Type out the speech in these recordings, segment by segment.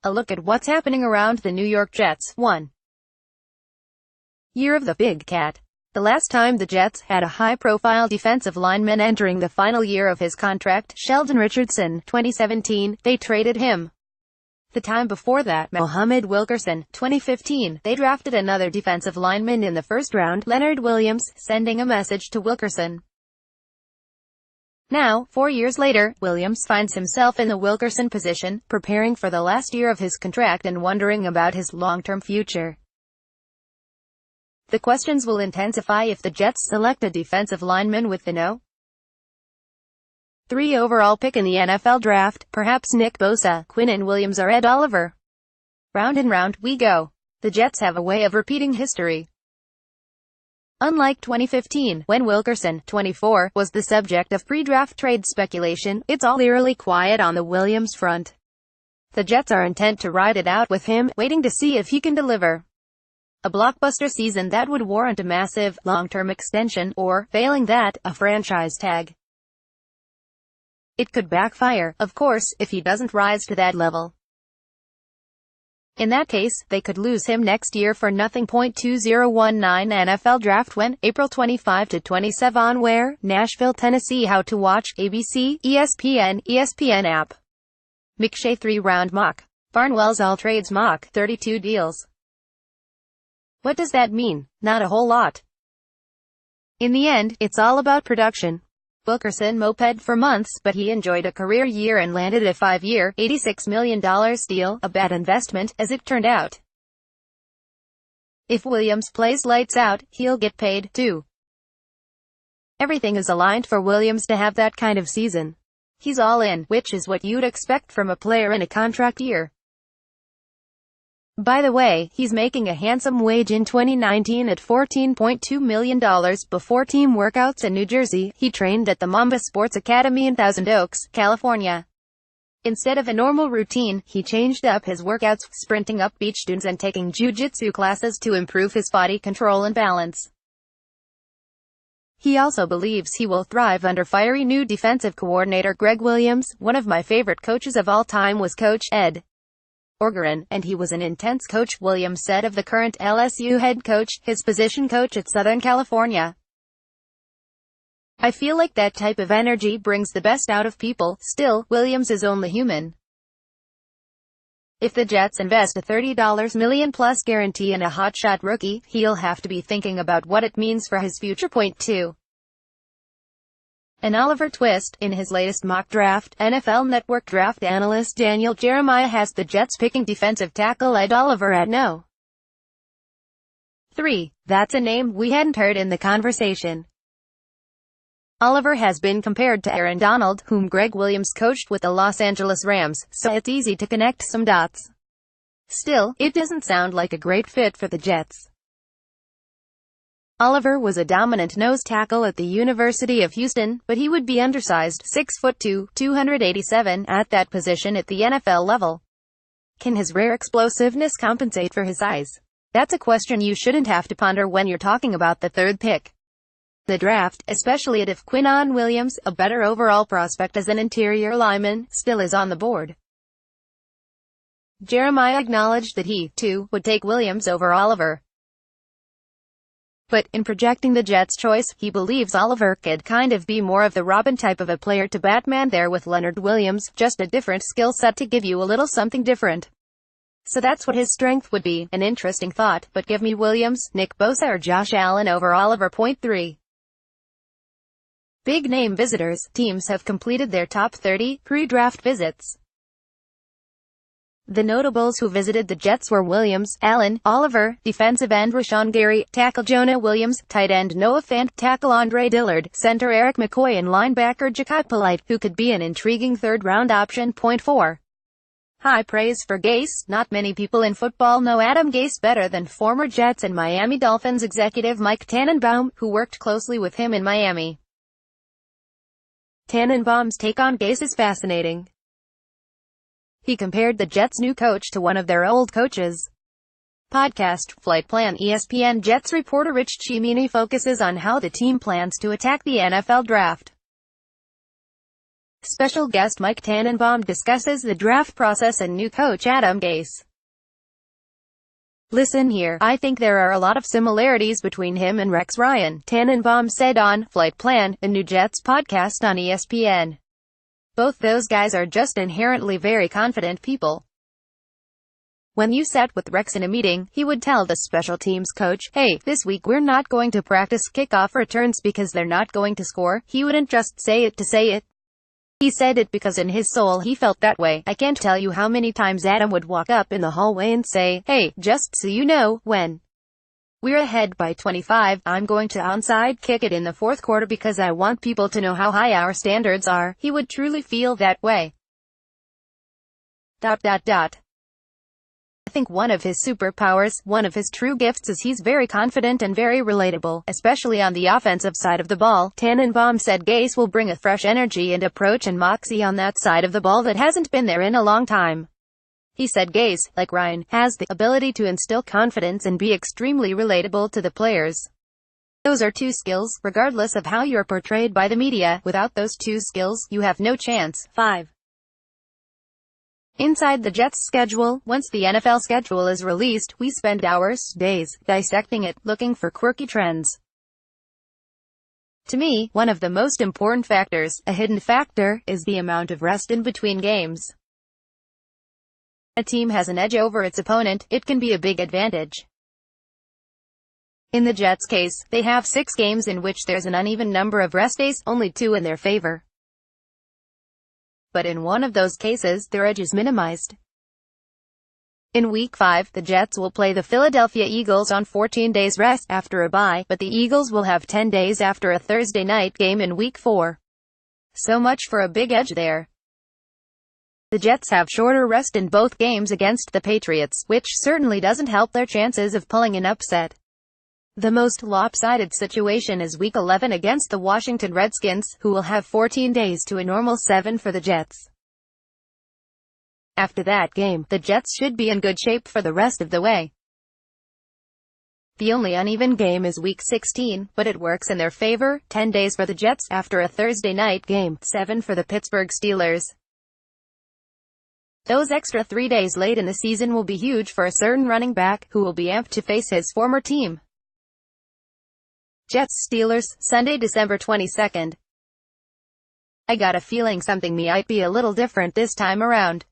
A look at what's happening around the New York Jets. 1. Year of the Big Cat. The last time the Jets had a high-profile defensive lineman entering the final year of his contract, Sheldon Richardson, 2017, they traded him. The time before that, Mohamed Wilkerson, 2015, they drafted another defensive lineman in the first round, Leonard Williams, sending a message to Wilkerson. Now, 4 years later, Williams finds himself in the Wilkerson position, preparing for the last year of his contract and wondering about his long-term future. The questions will intensify if the Jets select a defensive lineman with the No. 3 overall pick in the NFL draft, perhaps Nick Bosa, Quinnen Williams or Ed Oliver. Round and round we go. The Jets have a way of repeating history. Unlike 2015, when Wilkerson, 24, was the subject of pre-draft trade speculation, it's all eerily quiet on the Williams front. The Jets are intent to ride it out with him, waiting to see if he can deliver a blockbuster season that would warrant a massive, long-term extension, or, failing that, a franchise tag. It could backfire, of course, if he doesn't rise to that level. In that case, they could lose him next year for nothing. 2019 NFL Draft when, April 25-27 where, Nashville, Tennessee. How to watch, ABC, ESPN app. McShay 3-round mock. Barnwell's All Trades mock, 32 deals. What does that mean? Not a whole lot. In the end, it's all about production. Wilkerson moped for months, but he enjoyed a career year and landed a 5-year, $86 million deal, a bad investment, as it turned out. If Williams plays lights out, he'll get paid, too. Everything is aligned for Williams to have that kind of season. He's all in, which is what you'd expect from a player in a contract year. By the way, he's making a handsome wage in 2019 at $14.2 million before team workouts in New Jersey. He trained at the Mamba Sports Academy in Thousand Oaks, California. Instead of a normal routine, he changed up his workouts, sprinting up beach dunes and taking jiu-jitsu classes to improve his body control and balance. He also believes he will thrive under fiery new defensive coordinator Greg Williams. One of my favorite coaches of all time was Coach Ed Orgeron, and he was an intense coach, Williams said of the current LSU head coach, his position coach at Southern California. I feel like that type of energy brings the best out of people. Still, Williams is only human. If the Jets invest a $30 million plus guarantee in a hotshot rookie, he'll have to be thinking about what it means for his future. 2. An Oliver twist. In his latest mock draft, NFL Network draft analyst Daniel Jeremiah has the Jets picking defensive tackle Ed Oliver at No. 3. That's a name we hadn't heard in the conversation. Oliver has been compared to Aaron Donald, whom Greg Williams coached with the Los Angeles Rams, so it's easy to connect some dots. Still, it doesn't sound like a great fit for the Jets. Oliver was a dominant nose tackle at the University of Houston, but he would be undersized, 6'2", 287, at that position at the NFL level. Can his rare explosiveness compensate for his size? That's a question you shouldn't have to ponder when you're talking about the 3rd pick. The draft, especially if Quinnen Williams, a better overall prospect as an interior lineman, still is on the board. Jeremiah acknowledged that he, too, would take Williams over Oliver. But, in projecting the Jets' choice, he believes Oliver could kind of be more of the Robin type of a player to Batman there with Leonard Williams, just a different skill set to give you a little something different. So that's what his strength would be. An interesting thought, but give me Williams, Nick Bosa or Josh Allen over Oliver. 3. Big name visitors. Teams have completed their top 30 pre-draft visits. The notables who visited the Jets were Williams, Allen, Oliver, defensive end Rashawn Gary, tackle Jonah Williams, tight end Noah Fant, tackle Andre Dillard, center Eric McCoy and linebacker Ja'Kai Polite, who could be an intriguing 3rd-round option. 4. High praise for Gase. Not many people in football know Adam Gase better than former Jets and Miami Dolphins executive Mike Tannenbaum, who worked closely with him in Miami. Tannenbaum's take on Gase is fascinating. He compared the Jets' new coach to one of their old coaches. Podcast, Flight Plan. ESPN Jets reporter Rich Cimini focuses on how the team plans to attack the NFL draft. Special guest Mike Tannenbaum discusses the draft process and new coach Adam Gase. Listen here, I think there are a lot of similarities between him and Rex Ryan, Tannenbaum said on Flight Plan, a new Jets podcast on ESPN. Both those guys are just inherently very confident people. When you sat with Rex in a meeting, he would tell the special teams coach, "Hey, this week we're not going to practice kickoff returns because they're not going to score." He wouldn't just say it to say it. He said it because in his soul he felt that way. I can't tell you how many times Adam would walk up in the hallway and say, "Hey, just so you know, when we're ahead by 25, I'm going to onside kick it in the fourth quarter because I want people to know how high our standards are." He would truly feel that way. I think one of his superpowers, one of his true gifts is he's very confident and very relatable, especially on the offensive side of the ball. Tannenbaum said Gase will bring a fresh energy and approach and moxie on that side of the ball that hasn't been there in a long time. He said Gase, like Ryan, has the ability to instill confidence and be extremely relatable to the players. Those are two skills, regardless of how you're portrayed by the media. Without those two skills, you have no chance. 5. Inside the Jets' schedule. Once the NFL schedule is released, we spend hours, days, dissecting it, looking for quirky trends. To me, one of the most important factors, a hidden factor, is the amount of rest in between games. A team has an edge over its opponent, it can be a big advantage. In the Jets' case, they have 6 games in which there's an uneven number of rest days, only 2 in their favor. But in one of those cases, their edge is minimized. In Week 5, the Jets will play the Philadelphia Eagles on 14 days rest after a bye, but the Eagles will have 10 days after a Thursday night game in Week 4. So much for a big edge there. The Jets have shorter rest in both games against the Patriots, which certainly doesn't help their chances of pulling an upset. The most lopsided situation is Week 11 against the Washington Redskins, who will have 14 days to a normal 7 for the Jets. After that game, the Jets should be in good shape for the rest of the way. The only uneven game is Week 16, but it works in their favor. 10 days for the Jets after a Thursday night game, 7 for the Pittsburgh Steelers. Those extra 3 days late in the season will be huge for a certain running back, who will be amped to face his former team. Jets-Steelers, Sunday, December 22nd. I got a feeling something might be a little different this time around.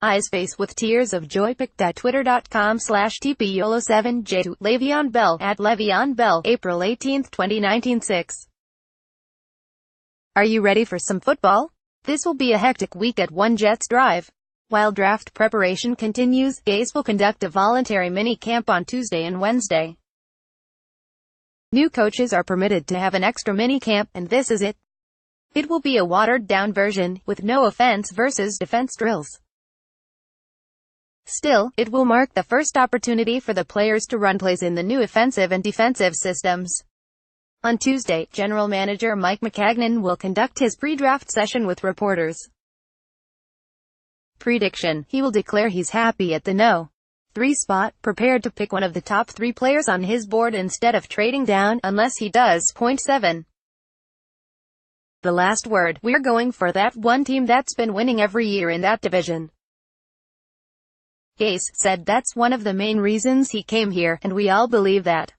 Eyes face with tears of joy. Pic.twitter.com/tpyolo7j2 Le'Veon Bell @Le'Veon Bell, April 18, 2019. 6. Are you ready for some football? This will be a hectic week at One Jets Drive. While draft preparation continues, Gase will conduct a voluntary mini-camp on Tuesday and Wednesday. New coaches are permitted to have an extra mini-camp, and this is it. It will be a watered-down version, with no offense versus defense drills. Still, it will mark the first opportunity for the players to run plays in the new offensive and defensive systems. On Tuesday, General Manager Mike Maccagnan will conduct his pre-draft session with reporters. Prediction: he will declare he's happy at the No. 3 spot, prepared to pick one of the top 3 players on his board instead of trading down, unless he does. 7. The last word: we're going for that one team that's been winning every year in that division. Gase said that's one of the main reasons he came here, and we all believe that.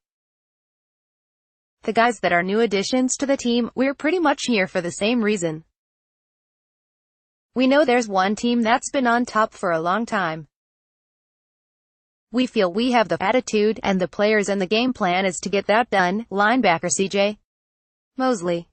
The guys that are new additions to the team, we're pretty much here for the same reason. We know there's one team that's been on top for a long time. We feel we have the attitude, and the players, and the game plan is to get that done. Linebacker C.J. Mosley.